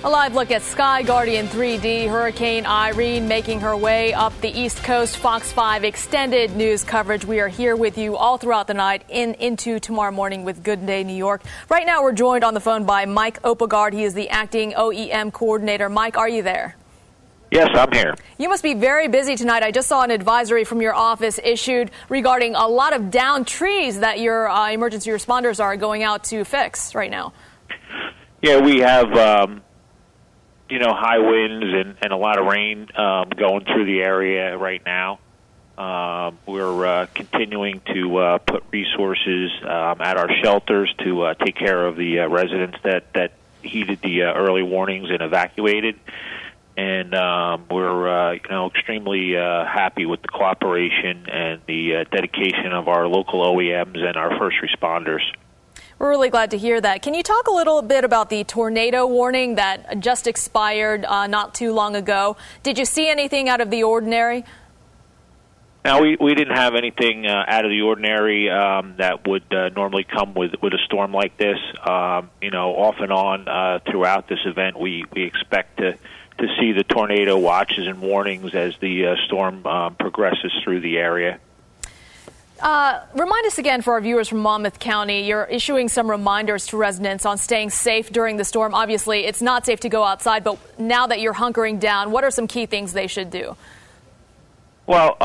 A live look at Sky Guardian 3D. Hurricane Irene making her way up the East Coast. Fox 5 extended news coverage. We are here with you all throughout the night into tomorrow morning with Good Day New York. Right now we're joined on the phone by Mike Opegard. He is the acting OEM coordinator. Mike, are you there? Yes, I'm here. You must be very busy tonight. I just saw an advisory from your office issued regarding a lot of downed trees that your emergency responders are going out to fix right now. Yeah, we have high winds and a lot of rain going through the area right now. We're continuing to put resources at our shelters to take care of the residents that heeded the early warnings and evacuated. And we're extremely happy with the cooperation and the dedication of our local OEMs and our first responders. We're really glad to hear that. Can you talk a little bit about the tornado warning that just expired not too long ago? Did you see anything out of the ordinary? No, we didn't have anything out of the ordinary that would normally come with a storm like this. Off and on throughout this event, we expect to see the tornado watches and warnings as the storm progresses through the area. Remind us again for our viewers from Monmouth County, you're issuing some reminders to residents on staying safe during the storm. Obviously, it's not safe to go outside, but now that you're hunkering down, what are some key things they should do? Well,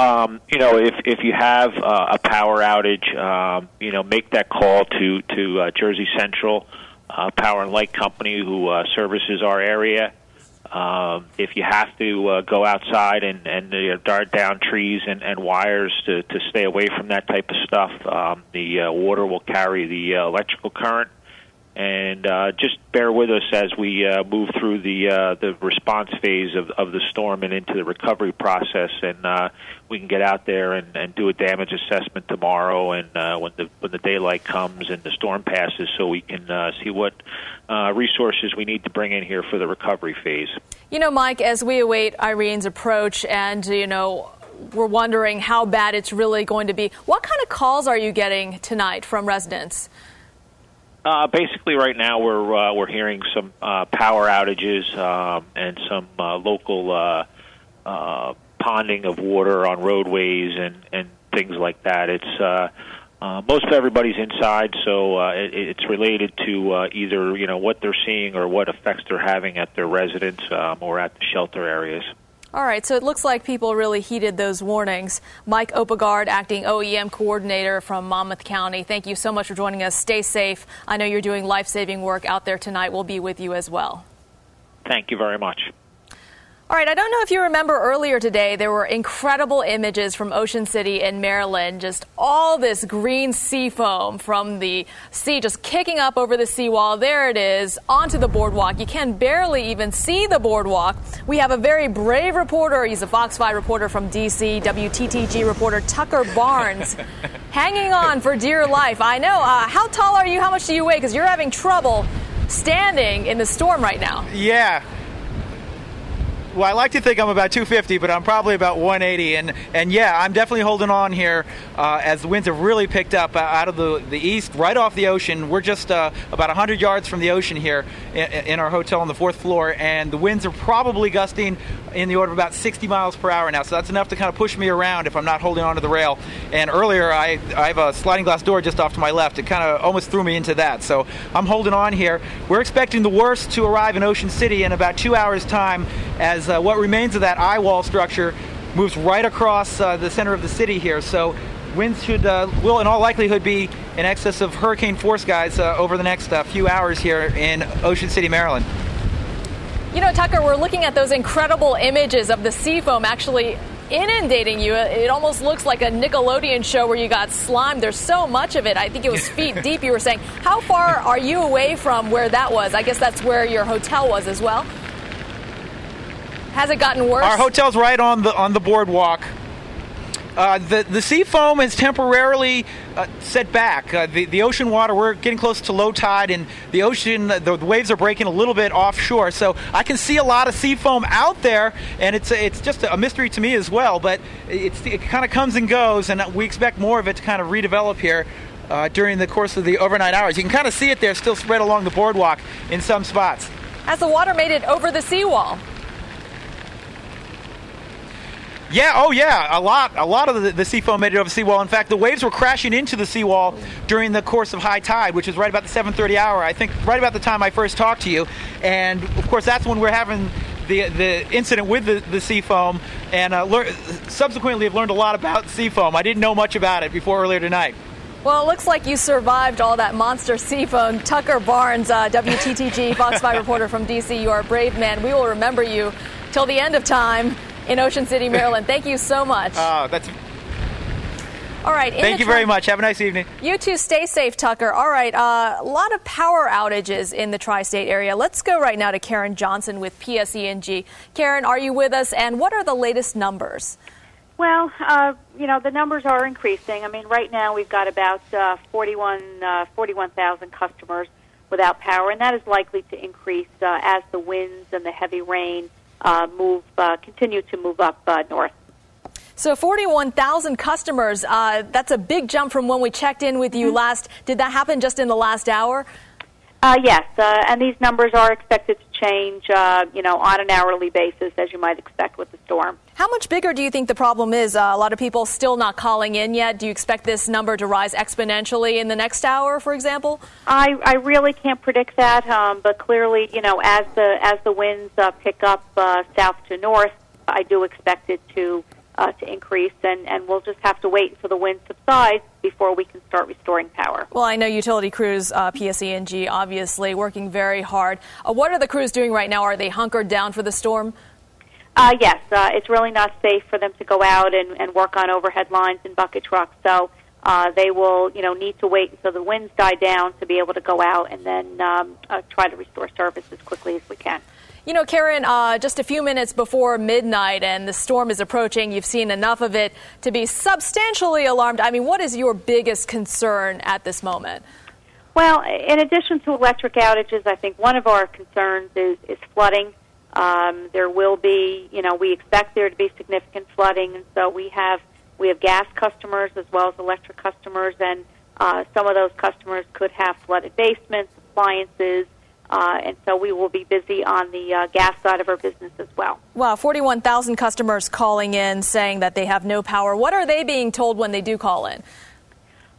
if you have a power outage, make that call to Jersey Central Power and Light Company, who services our area. If you have to go outside and dart down trees and wires to stay away from that type of stuff, the water will carry the electrical current. And just bear with us as we move through the response phase of the storm and into the recovery process, and we can get out there and do a damage assessment tomorrow, and when the daylight comes and the storm passes, so we can see what resources we need to bring in here for the recovery phase. Mike, as we await Irene's approach, and we're wondering how bad it's really going to be, what kind of calls are you getting tonight from residents? Basically, right now we're hearing some power outages and some local ponding of water on roadways and things like that. It's most everybody's inside, so it's related to either what they're seeing or what effects they're having at their residence or at the shelter areas. All right, so it looks like people really heeded those warnings. Mike Opegard, acting OEM coordinator from Monmouth County, thank you so much for joining us. Stay safe. I know you're doing life-saving work out there tonight. We'll be with you as well. Thank you very much. All right, I don't know if you remember earlier today, there were incredible images from Ocean City in Maryland, just all this green sea foam from the sea just kicking up over the seawall. There it is, onto the boardwalk. You can barely even see the boardwalk. We have a very brave reporter. He's a Fox 5 reporter from D.C., WTTG reporter Tucker Barnes, hanging on for dear life. I know. How tall are you? How much do you weigh? Because you're having trouble standing in the storm right now. Yeah. Well, I like to think I'm about 250, but I'm probably about 180. And yeah, I'm definitely holding on here as the winds have really picked up out of the east, right off the ocean. We're just about 100 yards from the ocean here in our hotel on the 4th floor, and the winds are probably gusting in the order of about 60 miles per hour now. So that's enough to kind of push me around if I'm not holding onto the rail. And earlier, I have a sliding glass door just off to my left. It kind of almost threw me into that. So I'm holding on here. We're expecting the worst to arrive in Ocean City in about 2 hours' time, as what remains of that eye wall structure moves right across the center of the city here. So winds will in all likelihood be in excess of hurricane force, guys, over the next few hours here in Ocean City, Maryland. Tucker, we're looking at those incredible images of the sea foam actually inundating you. It almost looks like a Nickelodeon show where you got slimed. There's so much of it. I think it was feet deep, you were saying. How far are you away from where that was? I guess that's where your hotel was as well. Has it gotten worse? Our hotel's right on the boardwalk. The sea foam is temporarily set back. The ocean water, we're getting close to low tide, and the ocean, the waves are breaking a little bit offshore. So I can see a lot of sea foam out there, and it's just a mystery to me as well. But it kind of comes and goes, and we expect more of it to kind of redevelop here during the course of the overnight hours. You can kind of see it there still spread along the boardwalk in some spots. Has the water made it over the seawall? Yeah, oh yeah, a lot of the sea foam made it over the seawall. In fact, the waves were crashing into the seawall during the course of high tide, which was right about the 7:30 hour, I think right about the time I first talked to you. And of course, that's when we're having the incident with the sea foam, and subsequently have learned a lot about sea foam. I didn't know much about it before earlier tonight. Well, it looks like you survived all that monster sea foam. Tucker Barnes, WTTG Fox 5 reporter from D.C., you are a brave man. We will remember you till the end of time in Ocean City, Maryland. Thank you so much. That's all right. Thank you very much. Have a nice evening. You too. Stay safe, Tucker. All right. A lot of power outages in the tri-state area. Let's go right now to Karen Johnson with PSE&G. Karen, are you with us? And what are the latest numbers? Well, the numbers are increasing. I mean, right now we've got about 41,000 customers without power, and that is likely to increase as the winds and the heavy rain continue to move up north. So 41,000 customers, that's a big jump from when we checked in with you last. Did that happen just in the last hour? Yes, and these numbers are expected to change, on an hourly basis, as you might expect with the storm. How much bigger do you think the problem is? A lot of people still not calling in yet. Do you expect this number to rise exponentially in the next hour, for example? I really can't predict that, but clearly, as the winds pick up south to north, I do expect it to increase, and we'll just have to wait until the wind subsides before we can start restoring power. Well, I know utility crews, PSE&G, obviously working very hard. What are the crews doing right now? Are they hunkered down for the storm? Yes, it's really not safe for them to go out and work on overhead lines and bucket trucks, so they will, need to wait until the winds die down to be able to go out and then try to restore service as quickly as we can. Karen, just a few minutes before midnight and the storm is approaching, you've seen enough of it to be substantially alarmed. I mean, what is your biggest concern at this moment? Well, in addition to electric outages, I think one of our concerns is flooding. There will be, we expect there to be significant flooding, and so we have gas customers as well as electric customers, and some of those customers could have flooded basements, appliances, and so we will be busy on the gas side of our business as well. Wow, 41,000 customers calling in saying that they have no power. What are they being told when they do call in?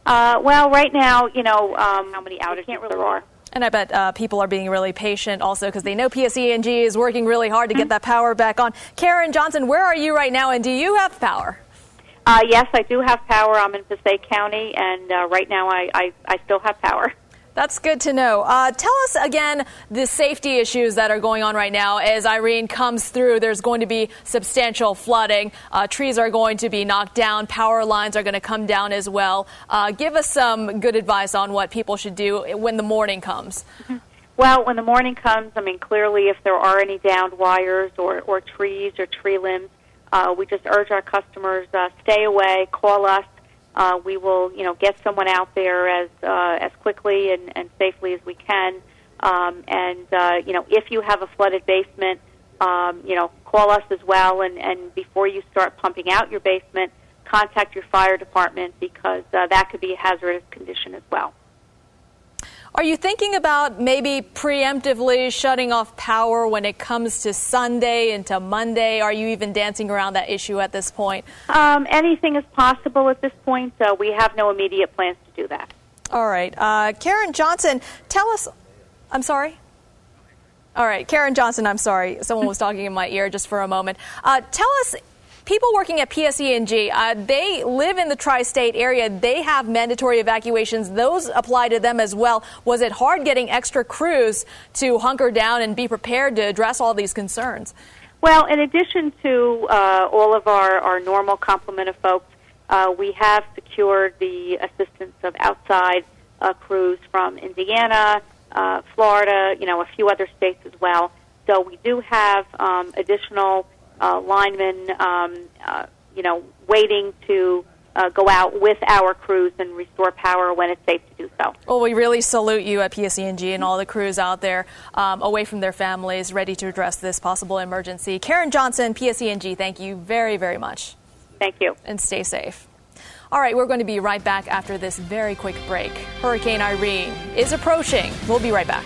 Well, right now, how many outages there are. And I bet people are being really patient also because they know PSE&G is working really hard to get that power back on. Karen Johnson, where are you right now, and do you have power? Yes, I do have power. I'm in Passaic County, and right now I still have power. That's good to know. Tell us again the safety issues that are going on right now. As Irene comes through, there's going to be substantial flooding. Trees are going to be knocked down. Power lines are going to come down as well. Give us some good advice on what people should do when the morning comes. Well, when the morning comes, clearly if there are any downed wires or trees or tree limbs, we just urge our customers, stay away, call us. We will, get someone out there as quickly and safely as we can. If you have a flooded basement, call us as well. And before you start pumping out your basement, contact your fire department because that could be a hazardous condition as well. Are you thinking about maybe preemptively shutting off power when it comes to Sunday into Monday? Are you even dancing around that issue at this point? Anything is possible at this point. We have no immediate plans to do that. All right. Karen Johnson, tell us. I'm sorry? All right. Karen Johnson, I'm sorry. Someone was talking in my ear just for a moment. Tell us, people working at PSE&G, they live in the tri-state area. They have mandatory evacuations. Those apply to them as well. Was it hard getting extra crews to hunker down and be prepared to address all these concerns? Well, in addition to all of our normal complement of folks, we have secured the assistance of outside crews from Indiana, Florida, a few other states as well. So we do have additional linemen, waiting to go out with our crews and restore power when it's safe to do so. Well, we really salute you at PSE&G and all the crews out there away from their families, ready to address this possible emergency. Karen Johnson, PSE&G, thank you very, very much. Thank you. And stay safe. All right, we're going to be right back after this very quick break. Hurricane Irene is approaching. We'll be right back.